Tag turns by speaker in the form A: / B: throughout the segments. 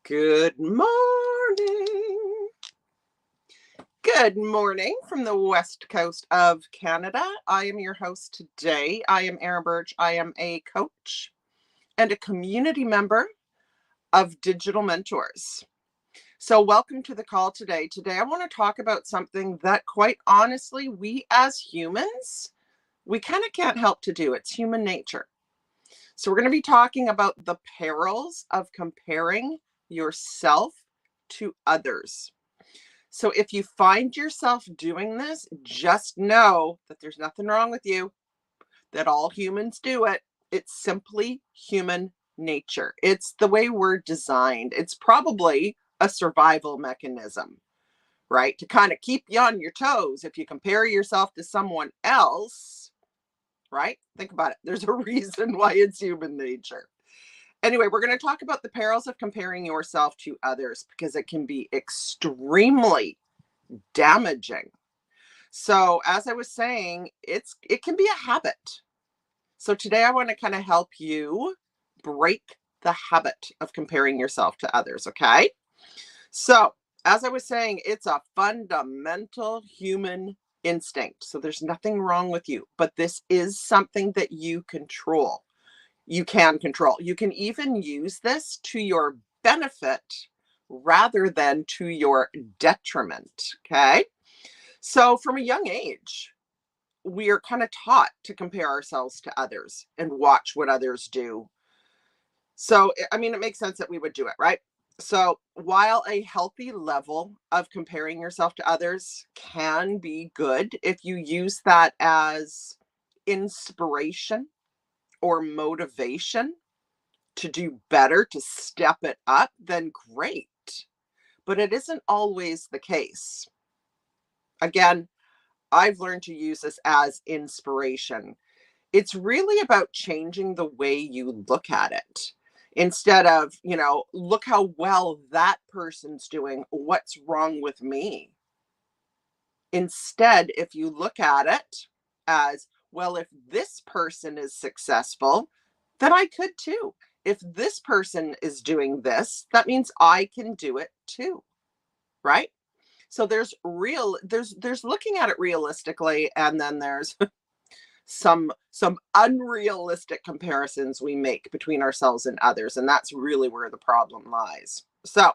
A: Good morning. Good morning from the west coast of Canada. I am your host today. I am Erin Birch. I am a coach and a community member of Digital Mentors. So welcome to the call today. Today I want to talk about something that quite honestly, we as humans, we kind of can't help to do. It's human nature. So we're going to be talking about the perils of comparing yourself to others. So if you find yourself doing this, just know that there's nothing wrong with you, that all humans do it. It's simply human nature. It's the way we're designed. It's probably a survival mechanism, right? To kind of keep you on your toes. If you compare yourself to someone else, right? Think about it. There's a reason why it's human nature. Anyway, we're going to talk about the perils of comparing yourself to others because it can be extremely damaging. So, as I was saying, it can be a habit. So today I want to kind of help you break the habit of comparing yourself to others, okay? So, as I was saying, it's a fundamental human instinct. So there's nothing wrong with you, but this is something that you control. You can control. You can even use this to your benefit rather than to your detriment, okay? So from a young age, we are kind of taught to compare ourselves to others and watch what others do. So, I mean, it makes sense that we would do it, right? So, while a healthy level of comparing yourself to others can be good, if you use that as inspiration or motivation to do better, to step it up, then great. But it isn't always the case. Again, I've learned to use this as inspiration. It's really about changing the way you look at it. Instead of, look how well that person's doing. What's wrong with me? Instead, if you look at it as, well, if this person is successful, then I could too. If this person is doing this, that means I can do it too, right? So there's looking at it realistically, and then there's some unrealistic comparisons we make between ourselves and others, and that's really where the problem lies. So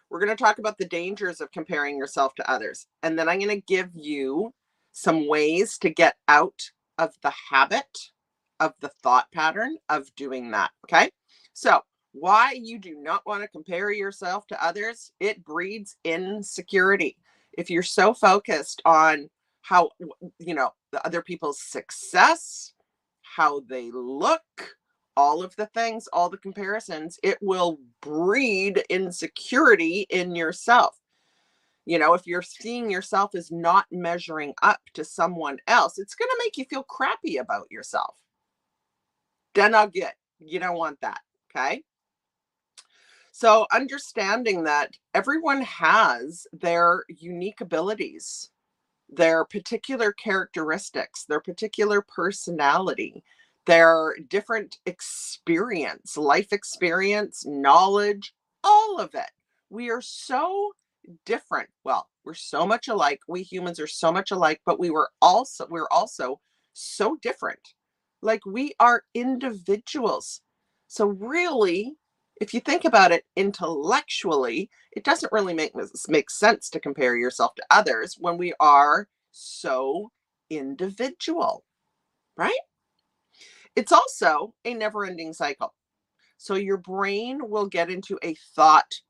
A: we're going to talk about the dangers of comparing yourself to others, and then I'm going to give you some ways to get out of the habit, of the thought pattern of doing that. Okay, so why you do not want to compare yourself to others: it breeds insecurity. If you're so focused on how, the other people's success, how they look, all of the things, all the comparisons, it will breed insecurity in yourself. If you're seeing yourself as not measuring up to someone else, it's going to make you feel crappy about yourself. Then not good. You don't want that. Okay. So understanding that everyone has their unique abilities, their particular characteristics, their particular personality, their different experience, life experience, knowledge, all of it. We are so different. Well, we're so much alike. We humans are so much alike, but we're also so different. Like, we are individuals. So really, if you think about it intellectually, it doesn't really make sense to compare yourself to others when we are so individual, right? It's also a never-ending cycle. So your brain will get into a thought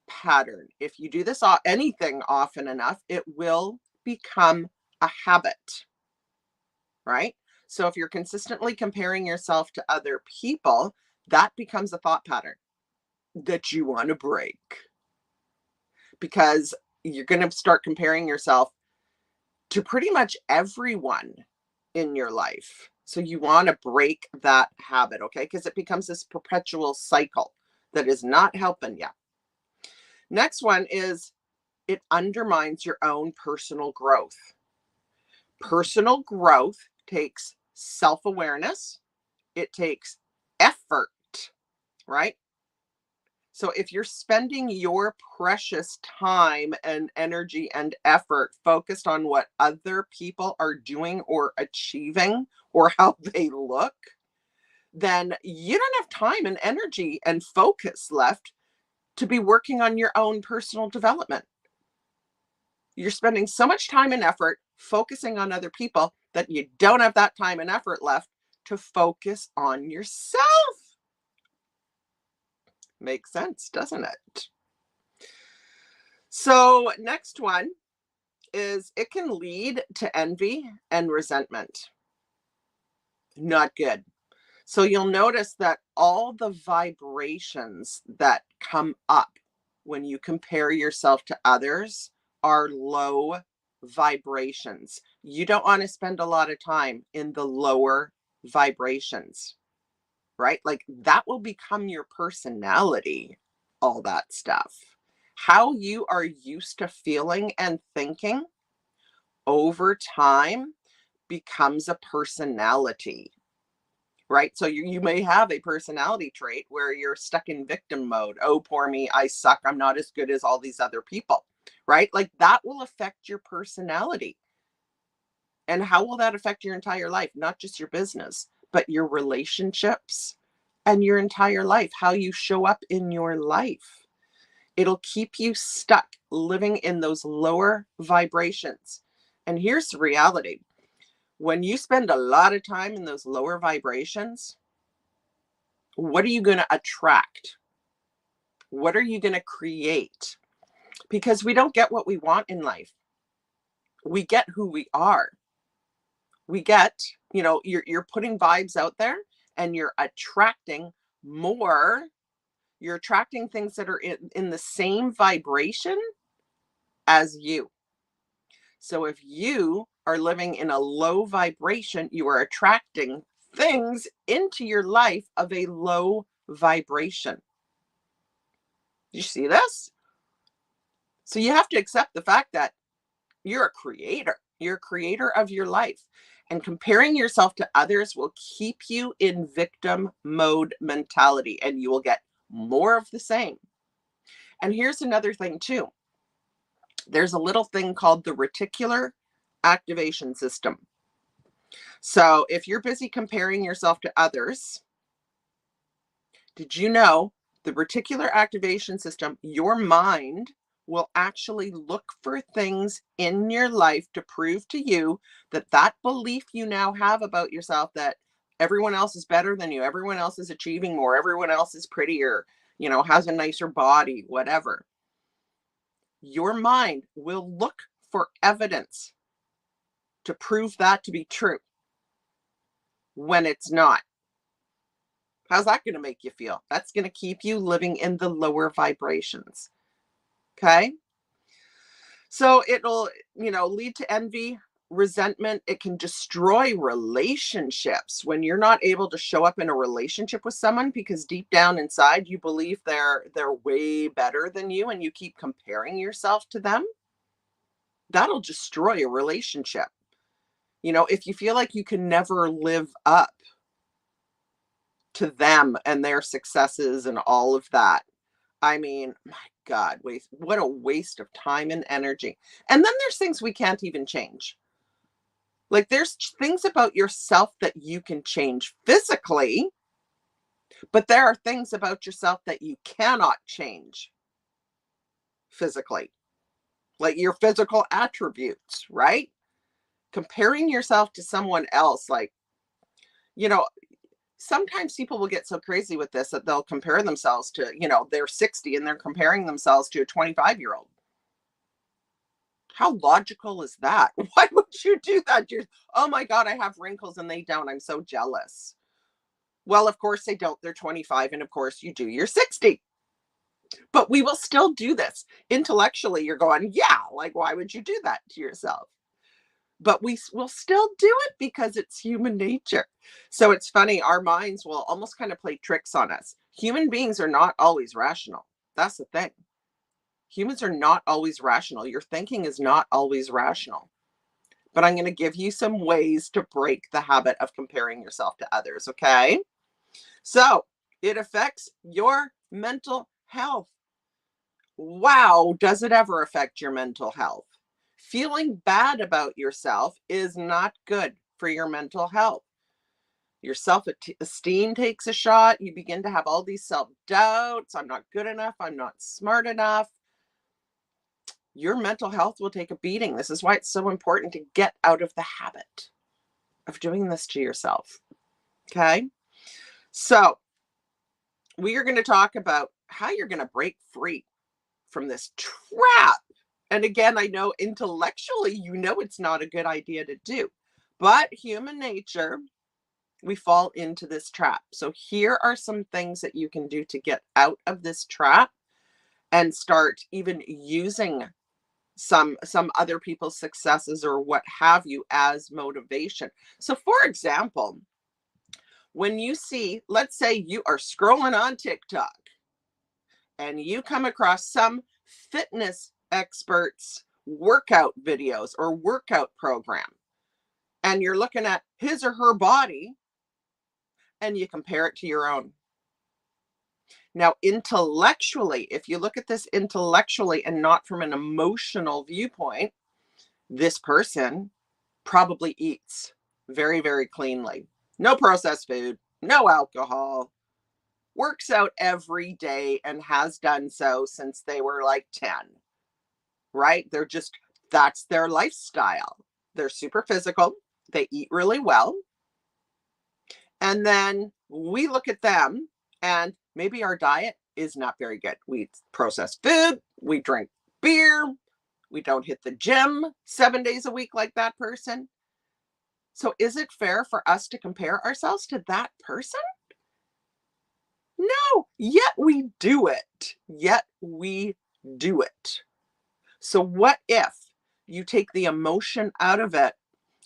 A: pattern. If you do this anything often enough, it will become a habit, right? So if you're consistently comparing yourself to other people, that becomes a thought pattern that you want to break, because you're going to start comparing yourself to pretty much everyone in your life. So you want to break that habit, okay? Because it becomes this perpetual cycle that is not helping you. Next one is, it undermines your own personal growth. Personal growth takes self-awareness. It takes effort, right? So if you're spending your precious time and energy and effort focused on what other people are doing or achieving or how they look, then you don't have time and energy and focus left to be working on your own personal development. You're spending so much time and effort focusing on other people that you don't have that time and effort left to focus on yourself. Makes sense, doesn't it? So, next one is it can lead to envy and resentment. Not good. So, you'll notice that all the vibrations that come up when you compare yourself to others are low vibrations. You don't want to spend a lot of time in the lower vibrations, right? Like that will become your personality, all that stuff. How you are used to feeling and thinking over time becomes a personality, right? So you may have a personality trait where you're stuck in victim mode. Oh, poor me, I suck. I'm not as good as all these other people, right? Like that will affect your personality. And how will that affect your entire life? Not just your business, but your relationships and your entire life, how you show up in your life. It'll keep you stuck living in those lower vibrations. And here's the reality. When you spend a lot of time in those lower vibrations, what are you going to attract? What are you going to create? Because we don't get what we want in life. We get who we are. We get, you're putting vibes out there and you're attracting more. You're attracting things that are in the same vibration as you. So if you are living in a low vibration, you are attracting things into your life of a low vibration. You see this? So you have to accept the fact that you're a creator. You're a creator of your life. And comparing yourself to others will keep you in victim mode mentality, and you will get more of the same. And here's another thing too. There's a little thing called the reticular activation system. So if you're busy comparing yourself to others, did you know the reticular activation system, your mind will actually look for things in your life to prove to you that that belief you now have about yourself, that everyone else is better than you, everyone else is achieving more, everyone else is prettier, has a nicer body, whatever. Your mind will look for evidence to prove that to be true when it's not. How's that going to make you feel? That's going to keep you living in the lower vibrations. Okay. So it'll, lead to envy, resentment. It can destroy relationships when you're not able to show up in a relationship with someone because deep down inside you believe they're way better than you and you keep comparing yourself to them. That'll destroy a relationship. If you feel like you can never live up to them and their successes and all of that, I mean, my God, what a waste of time and energy. And then there's things we can't even change. Like there's things about yourself that you can change physically, but there are things about yourself that you cannot change physically, like your physical attributes, right? Comparing yourself to someone else, like, you know, sometimes people will get so crazy with this that they'll compare themselves to, they're 60 and they're comparing themselves to a 25-year-old. How logical is that? Why would you do that? Oh my God, I have wrinkles and they don't. I'm so jealous. Well, of course they don't. They're 25. And of course you do. You're 60. But we will still do this. Intellectually, you're going, yeah, like, why would you do that to yourself? But we will still do it because it's human nature. So it's funny. Our minds will almost kind of play tricks on us. Human beings are not always rational. That's the thing. Humans are not always rational. Your thinking is not always rational. But I'm going to give you some ways to break the habit of comparing yourself to others, okay? So it affects your mental health. Wow, does it ever affect your mental health? Feeling bad about yourself is not good for your mental health. Your self-esteem takes a shot. You begin to have all these self-doubts. I'm not good enough. I'm not smart enough. Your mental health will take a beating. This is why it's so important to get out of the habit of doing this to yourself. Okay? So, we are going to talk about how you're going to break free from this trap. And again, I know intellectually, you know it's not a good idea to do, but human nature, we fall into this trap. So here are some things that you can do to get out of this trap and start even using some other people's successes or what have you as motivation. So for example, when you see, let's say you are scrolling on TikTok and you come across some fitness experts workout videos or workout program, and you're looking at his or her body and you compare it to your own. Now, intellectually, if you look at this intellectually and not from an emotional viewpoint, this person probably eats very, very cleanly. No processed food, no alcohol, works out every day and has done so since they were like 10, right? That's their lifestyle. They're super physical. They eat really well. And then we look at them and maybe our diet is not very good. We eat processed food, we drink beer, we don't hit the gym 7 days a week like that person. So is it fair for us to compare ourselves to that person? No, yet we do it. Yet we do it. So what if you take the emotion out of it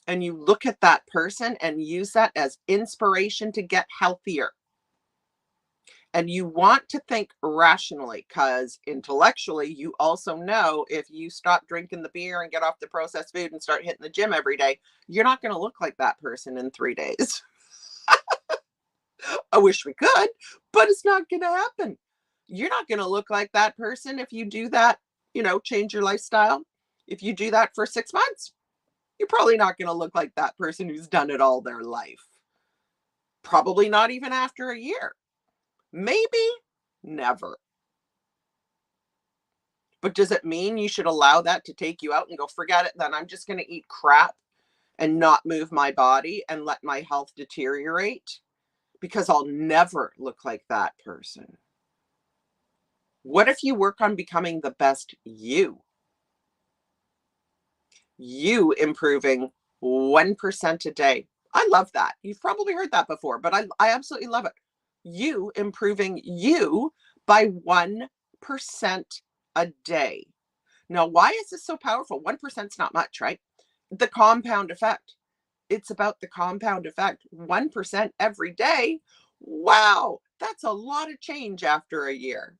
A: and you look at that person and use that as inspiration to get healthier? And you want to think rationally because intellectually, you also know if you stop drinking the beer and get off the processed food and start hitting the gym every day, you're not going to look like that person in 3 days. I wish we could, but it's not going to happen. You're not going to look like that person if you do that, change your lifestyle. If you do that for 6 months, you're probably not going to look like that person who's done it all their life. Probably not even after a year. Maybe never. But does it mean you should allow that to take you out and go, forget it, then I'm just going to eat crap and not move my body and let my health deteriorate? Because I'll never look like that person. What if you work on becoming the best you? You improving 1% a day. I love that. You've probably heard that before, but I absolutely love it. You improving you by 1% a day. Now, why is this so powerful? 1% is not much, right? The compound effect. It's about the compound effect. 1% every day. Wow, that's a lot of change after a year,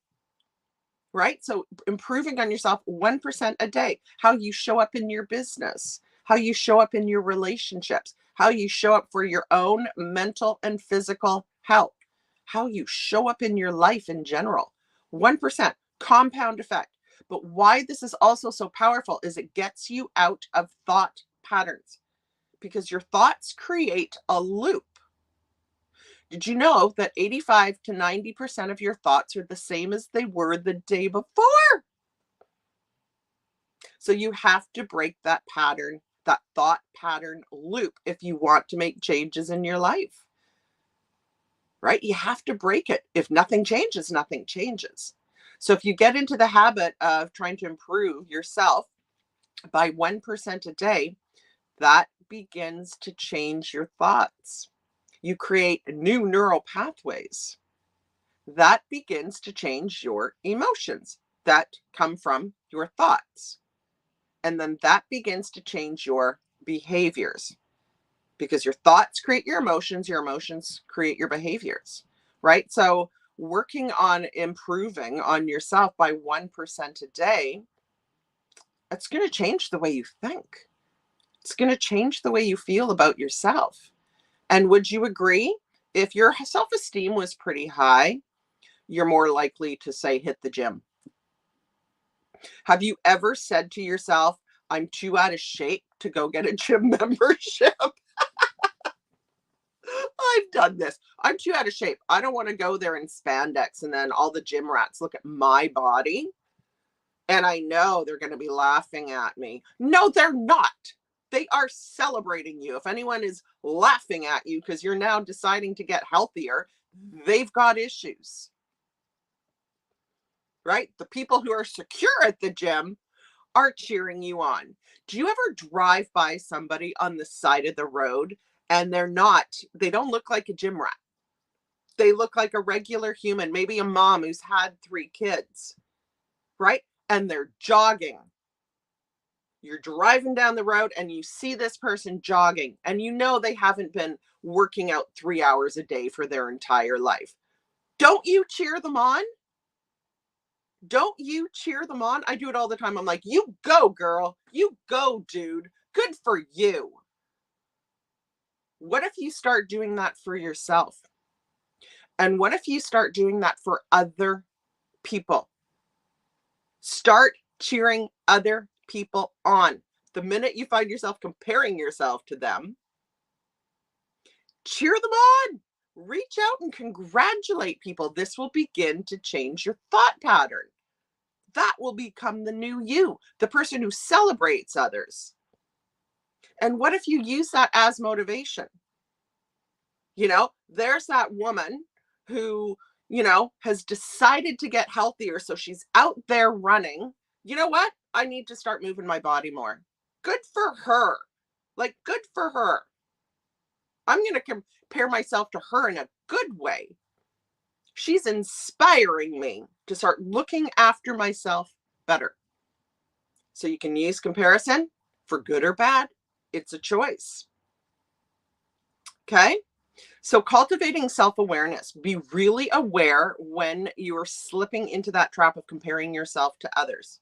A: right? So improving on yourself 1% a day, how you show up in your business, how you show up in your relationships, how you show up for your own mental and physical health, how you show up in your life in general. 1% compound effect. But why this is also so powerful is it gets you out of thought patterns because your thoughts create a loop. Did you know that 85 to 90% of your thoughts are the same as they were the day before? So you have to break that pattern, that thought pattern loop if you want to make changes in your life, right? You have to break it. If nothing changes, nothing changes. So if you get into the habit of trying to improve yourself by 1% a day, that begins to change your thoughts. You create new neural pathways. That begins to change your emotions that come from your thoughts. And then that begins to change your behaviors because your thoughts create your emotions create your behaviors, right? So working on improving on yourself by 1% a day, it's going to change the way you think. It's going to change the way you feel about yourself. And would you agree? If your self-esteem was pretty high, you're more likely to say, hit the gym. Have you ever said to yourself, I'm too out of shape to go get a gym membership? I've done this. I'm too out of shape. I don't want to go there in spandex and then all the gym rats look at my body and I know they're going to be laughing at me. No, they're not. They are celebrating you. If anyone is laughing at you because you're now deciding to get healthier, they've got issues, right? The people who are secure at the gym are cheering you on. Do you ever drive by somebody on the side of the road and they don't look like a gym rat? They look like a regular human, maybe a mom who's had 3 kids, right? And they're jogging. You're driving down the road and you see this person jogging and you know they haven't been working out 3 hours a day for their entire life. Don't you cheer them on? Don't you cheer them on? I do it all the time. I'm like, you go, girl. You go, dude. Good for you. What if you start doing that for yourself? And what if you start doing that for other people? Start cheering other people on. The minute you find yourself comparing yourself to them, cheer them on. Reach out and congratulate people. This will begin to change your thought pattern. That will become the new you, the person who celebrates others. And what if you use that as motivation? There's that woman who, has decided to get healthier. So she's out there running. You know what? I need to start moving my body more. Good for her. Like, good for her. I'm going to compare myself to her in a good way. She's inspiring me to start looking after myself better. So you can use comparison for good or bad. It's a choice. Okay? So cultivating self-awareness, be really aware when you're slipping into that trap of comparing yourself to others.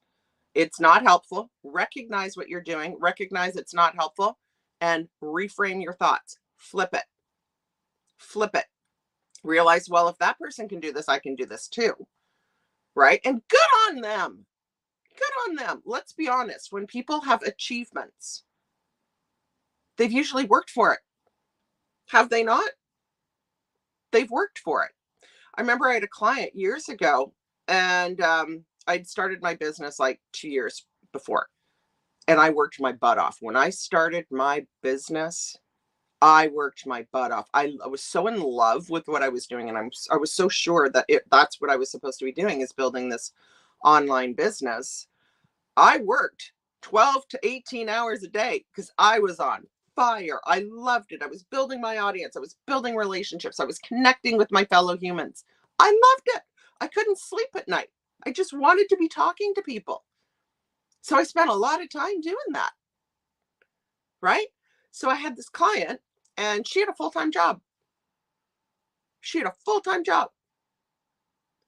A: It's not helpful. Recognize what you're doing. Recognize it's not helpful and reframe your thoughts. Flip it. Flip it. Realize, well, if that person can do this, I can do this too. Right? And good on them. Good on them. Let's be honest. When people have achievements, they've usually worked for it. Have they not? They've worked for it. I remember I had a client years ago and I'd started my business like 2 years before and I worked my butt off. When I started my business, I worked my butt off. I was so in love with what I was doing and I was so sure that that's what I was supposed to be doing, is building this online business. I worked 12 to 18 hours a day because I was on fire. I loved it. I was building my audience. I was building relationships. I was connecting with my fellow humans. I loved it. I couldn't sleep at night. I just wanted to be talking to people. So I spent a lot of time doing that. Right? So I had this client and she had a full-time job. She had a full-time job.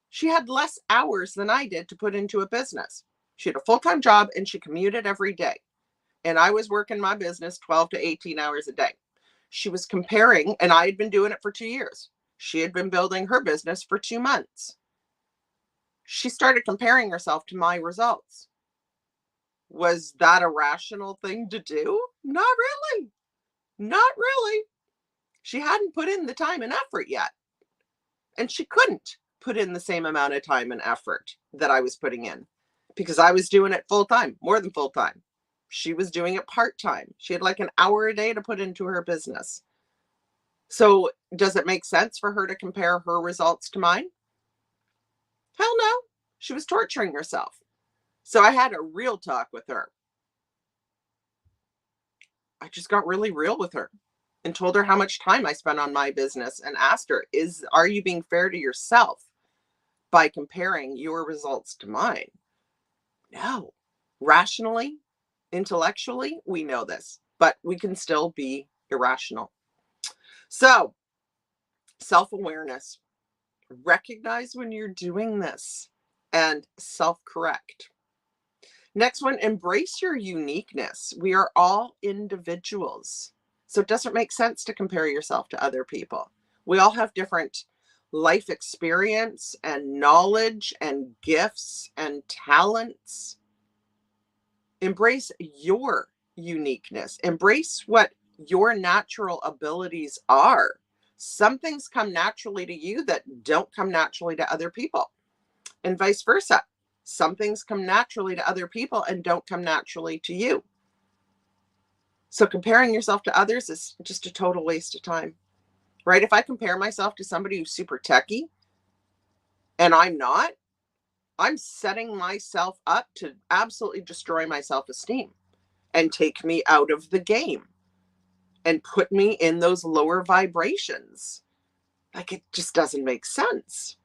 A: She had less hours than I did to put into a business. She had a full-time job and she commuted every day. And I was working my business 12 to 18 hours a day. She was comparing, and I had been doing it for 2 years. She had been building her business for 2 months. She started comparing herself to my results. Was that a rational thing to do? Not really. Not really. She hadn't put in the time and effort yet. And she couldn't put in the same amount of time and effort that I was putting in because I was doing it full time, more than full time. She was doing it part-time. She had like an hour a day to put into her business. So does it make sense for her to compare her results to mine? Hell no. She was torturing herself. So I had a real talk with her. I just got really real with her and told her how much time I spent on my business and asked her, are you being fair to yourself by comparing your results to mine? No. Rationally, intellectually, we know this, but we can still be irrational. So, self-awareness. Recognize when you're doing this and self-correct. Next one, embrace your uniqueness. We are all individuals. So it doesn't make sense to compare yourself to other people. We all have different life experience and knowledge and gifts and talents. Embrace your uniqueness. Embrace what your natural abilities are. Some things come naturally to you that don't come naturally to other people, and vice versa. Some things come naturally to other people and don't come naturally to you. So comparing yourself to others is just a total waste of time, right? If I compare myself to somebody who's super techie and I'm not, I'm setting myself up to absolutely destroy my self-esteem and take me out of the game and put me in those lower vibrations. Like, it just doesn't make sense.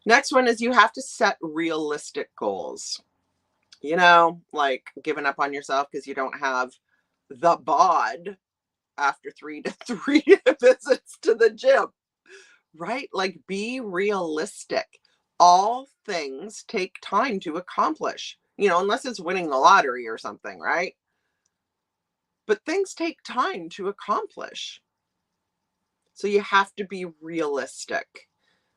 A: Next one is you have to set realistic goals. You know, like giving up on yourself because you don't have the bod after 3 to 3 visits to the gym, right? Like, be realistic. All things take time to accomplish, unless it's winning the lottery or something, right? But things take time to accomplish. So you have to be realistic.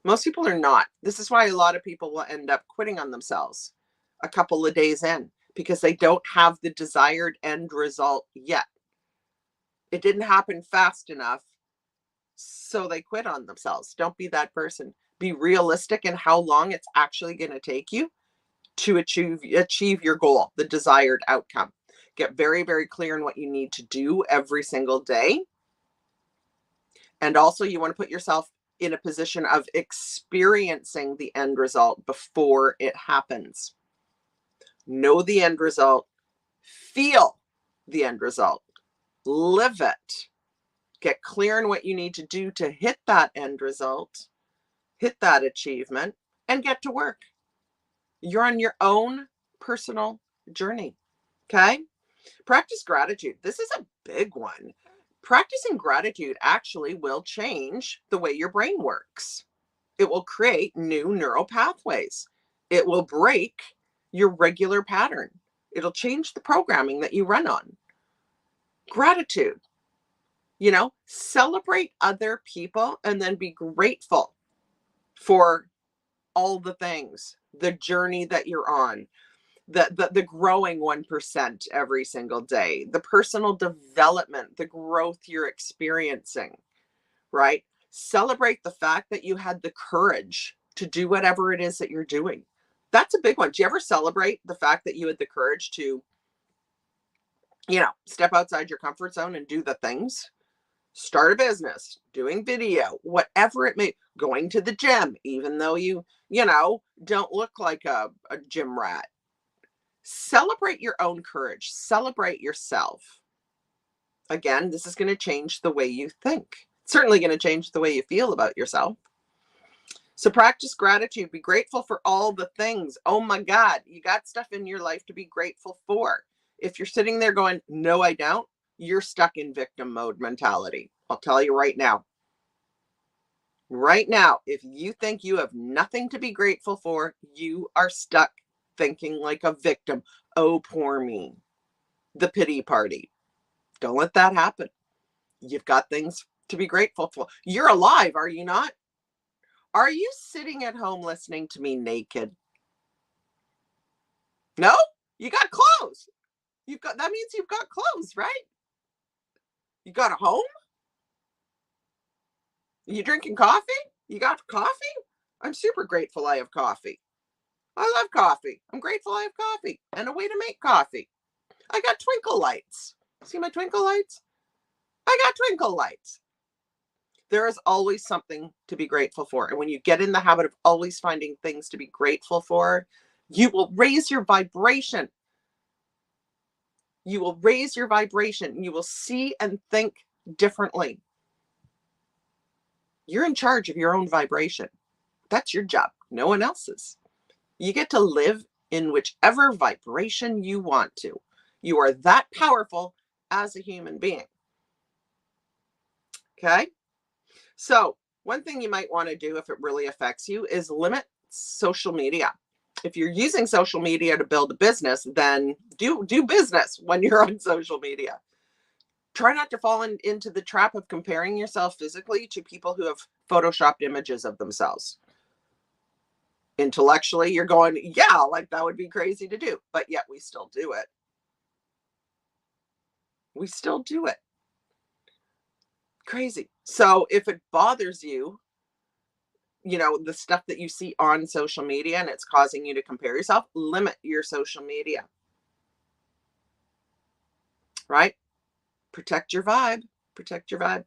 A: Most people are not. This is why a lot of people will end up quitting on themselves a couple of days in, because they don't have the desired end result yet. It didn't happen fast enough, so they quit on themselves. Don't be that person. Be realistic in how long it's actually going to take you to achieve your goal, the desired outcome. Get very, very clear on what you need to do every single day. And also, you want to put yourself in a position of experiencing the end result before it happens. Know the end result, feel the end result, live it. Get clear on what you need to do to hit that end result, hit that achievement, and get to work. You're on your own personal journey. Okay? Practice gratitude. This is a big one. Practicing gratitude actually will change the way your brain works. It will create new neural pathways. It will break your regular pattern. It'll change the programming that you run on. Gratitude. Celebrate other people and then be grateful for all the things, the journey that you're on, the growing 1% every single day, the personal development, the growth you're experiencing, right? Celebrate the fact that you had the courage to do whatever it is that you're doing. That's a big one. Do you ever celebrate the fact that you had the courage to, step outside your comfort zone and do the things? Start a business, doing video, whatever it may, going to the gym, even though you don't look like a gym rat. Celebrate your own courage. Celebrate yourself. Again, this is going to change the way you think. It's certainly going to change the way you feel about yourself. So practice gratitude. Be grateful for all the things. Oh my God, you got stuff in your life to be grateful for. If you're sitting there going, no, I don't, you're stuck in victim mode mentality. I'll tell you right now. Right now, if you think you have nothing to be grateful for, you are stuck thinking like a victim. Oh, poor me. The pity party. Don't let that happen. You've got things to be grateful for. You're alive, are you not? Are you sitting at home listening to me naked? No? You got clothes. That means you've got clothes, right? You got a home? You drinking coffee? You got coffee? I'm super grateful I have coffee. I love coffee. I'm grateful I have coffee and a way to make coffee. I got twinkle lights. See my twinkle lights? I got twinkle lights. There is always something to be grateful for. And when you get in the habit of always finding things to be grateful for, you will raise your vibration. You will raise your vibration. You will see and think differently. You're in charge of your own vibration. That's your job, no one else's. You get to live in whichever vibration you want to. You are that powerful as a human being. Okay? So one thing you might want to do if it really affects you is limit social media. If you're using social media to build a business, then do business when you're on social media. Try not to fall into the trap of comparing yourself physically to people who have photoshopped images of themselves. Intellectually, you're going, yeah, like that would be crazy to do, but yet we still do it. We still do it. Crazy. So if it bothers you, the stuff that you see on social media and it's causing you to compare yourself, limit your social media. Right? Protect your vibe. Protect your vibe.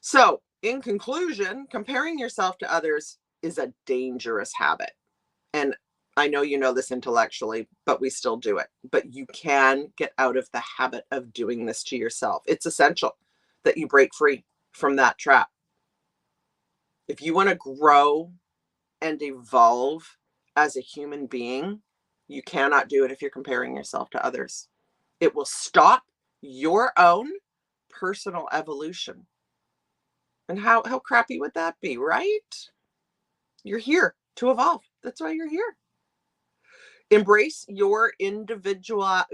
A: So, in conclusion, comparing yourself to others is a dangerous habit. And I know you know this intellectually, but we still do it. But you can get out of the habit of doing this to yourself. It's essential that you break free from that trap. If you want to grow and evolve as a human being, you cannot do it if you're comparing yourself to others. It will stop your own personal evolution. And how crappy would that be, right? You're here to evolve. That's why you're here. Embrace your individuality.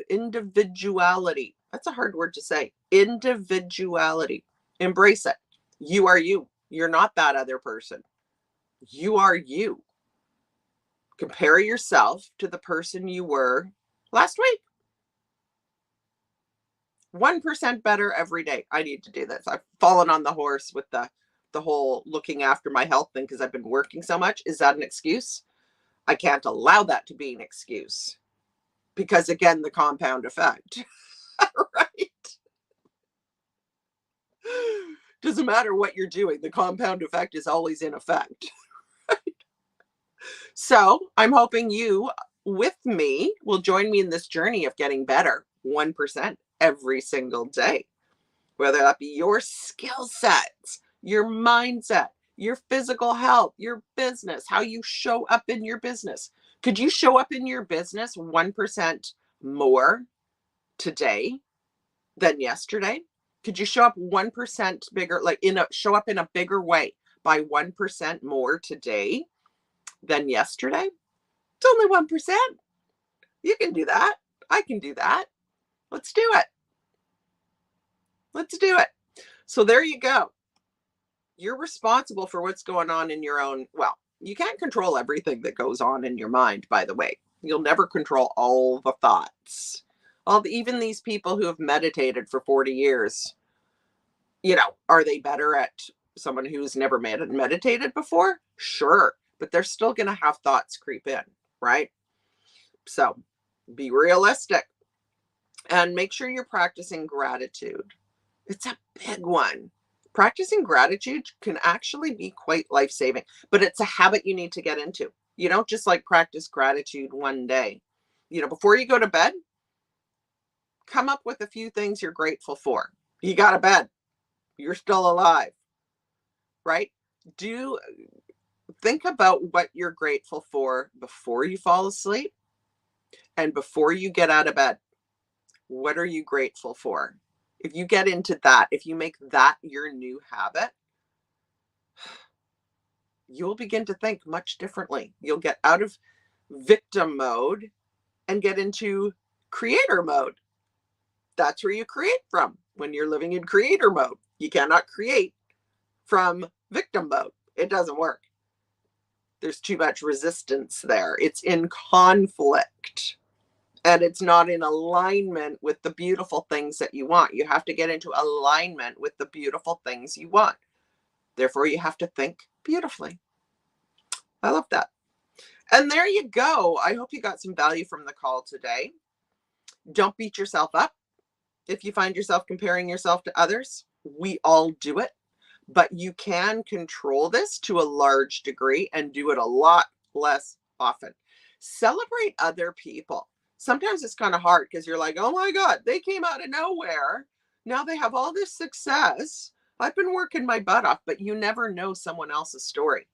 A: That's a hard word to say. Individuality. Embrace it. You are you. You're not that other person. You are you. Compare yourself to the person you were last week. 1% better every day. I need to do this. I've fallen on the horse with the whole looking after my health thing because I've been working so much. Is that an excuse? I can't allow that to be an excuse because, again, the compound effect, right? Doesn't matter what you're doing. The compound effect is always in effect. So I'm hoping you, with me, will join me in this journey of getting better 1% every single day, whether that be your skill sets, your mindset, your physical health, your business, how you show up in your business. Could you show up in your business 1% more today than yesterday? Could you show up 1% bigger, show up in a bigger way by 1% more today than yesterday? It's only 1%. You can do that. I can do that. Let's do it. Let's do it. So there you go. You're responsible for what's going on in your own. Well, you can't control everything that goes on in your mind, by the way. You'll never control all the thoughts. Even these people who have meditated for 40 years, are they better at someone who's never meditated before? Sure. But they're still going to have thoughts creep in, right? So be realistic and make sure you're practicing gratitude. It's a big one. Practicing gratitude can actually be quite life-saving, but it's a habit you need to get into. You don't just practice gratitude one day. Before you go to bed, come up with a few things you're grateful for. You got a bed. You're still alive, right? Think about what you're grateful for before you fall asleep and before you get out of bed. What are you grateful for? If you get into that, if you make that your new habit, you'll begin to think much differently. You'll get out of victim mode and get into creator mode. That's where you create from when you're living in creator mode. You cannot create from victim mode. It doesn't work. There's too much resistance there. It's in conflict. And it's not in alignment with the beautiful things that you want. You have to get into alignment with the beautiful things you want. Therefore, you have to think beautifully. I love that. And there you go. I hope you got some value from the call today. Don't beat yourself up if you find yourself comparing yourself to others. We all do it, but you can control this to a large degree and do it a lot less often. Celebrate other people. Sometimes it's kind of hard because you're like, oh my God, they came out of nowhere. Now they have all this success. I've been working my butt off, but you never know someone else's story.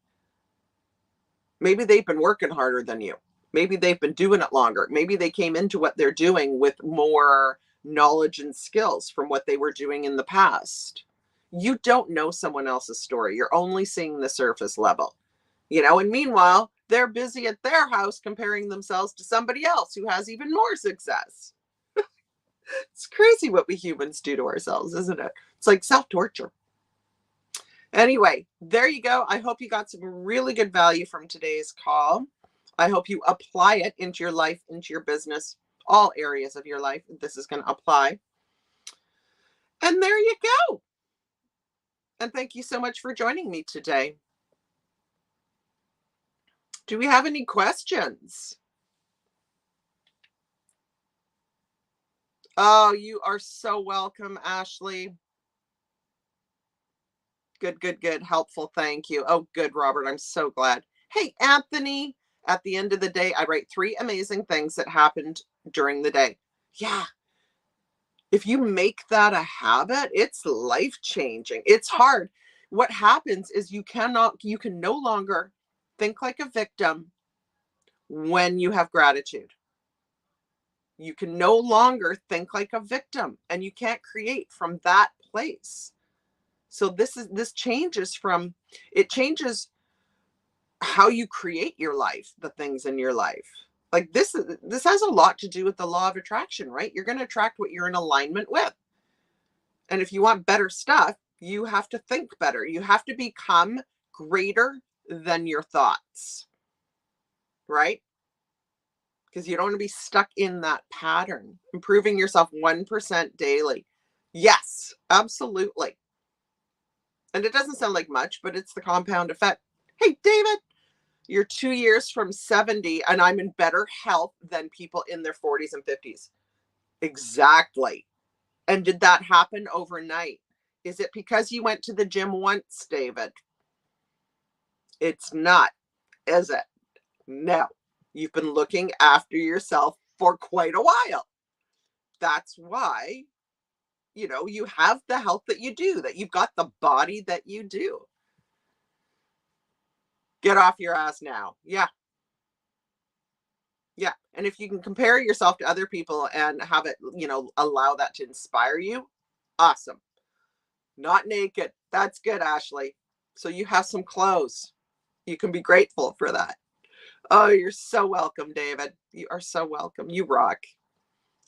A: Maybe they've been working harder than you. Maybe they've been doing it longer. Maybe they came into what they're doing with more knowledge and skills from what they were doing in the past. You don't know someone else's story. You're only seeing the surface level. And meanwhile, they're busy at their house comparing themselves to somebody else who has even more success. It's crazy what we humans do to ourselves, isn't it? It's like self-torture. Anyway, there you go. I hope you got some really good value from today's call. I hope you apply it into your life, into your business, all areas of your life. This is going to apply. And there you go. And thank you so much for joining me today. Do we have any questions? Oh, you are so welcome, Ashley. Good, good, good. Helpful. Thank you. Oh, good, Robert. I'm so glad. Hey, Anthony. At the end of the day, I write 3 amazing things that happened during the day. Yeah. If you make that a habit, it's life-changing. It's hard. What happens is you can no longer think like a victim when you have gratitude. You can no longer think like a victim, and you can't create from that place. So this changes it changes how you create your life, the things in your life. Like this has a lot to do with the law of attraction, right? You're going to attract what you're in alignment with. And if you want better stuff, you have to think better. You have to become greater than your thoughts, right? Because you don't want to be stuck in that pattern. Improving yourself 1% daily. Yes, absolutely. And it doesn't sound like much, but it's the compound effect. Hey, David, you're 2 years from 70 and I'm in better health than people in their 40s and 50s. Exactly. And did that happen overnight? Is it because you went to the gym once, David? It's not, is it? No. You've been looking after yourself for quite a while. That's why, you have the health that you do, that you've got the body that you do. Get off your ass now. Yeah. Yeah. And if you can compare yourself to other people and have it, allow that to inspire you, awesome. Not naked. That's good, Ashley. So you have some clothes. You can be grateful for that. Oh, you're so welcome, David. You are so welcome. You rock.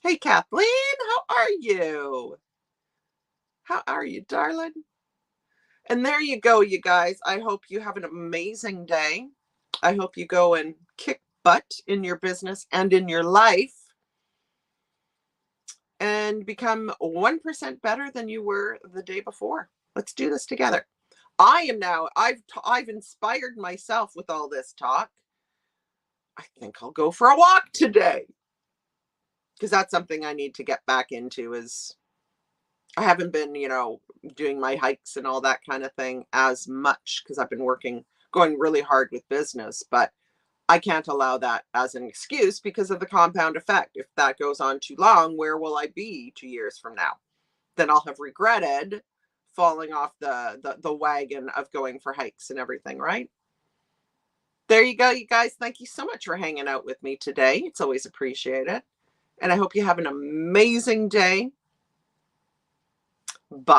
A: Hey, Kathleen, how are you? How are you, darling? And there you go, you guys. I hope you have an amazing day. I hope you go and kick butt in your business and in your life and become 1% better than you were the day before. Let's do this together. I've inspired myself with all this talk. I think I'll go for a walk today because that's something I need to get back into. Is I haven't been, doing my hikes and all that kind of thing as much because I've been going really hard with business, but I can't allow that as an excuse because of the compound effect. If that goes on too long, where will I be 2 years from now? Then I'll have regretted falling off the wagon of going for hikes and everything, right? There you go, you guys. Thank you so much for hanging out with me today. It's always appreciated. And I hope you have an amazing day. Bye.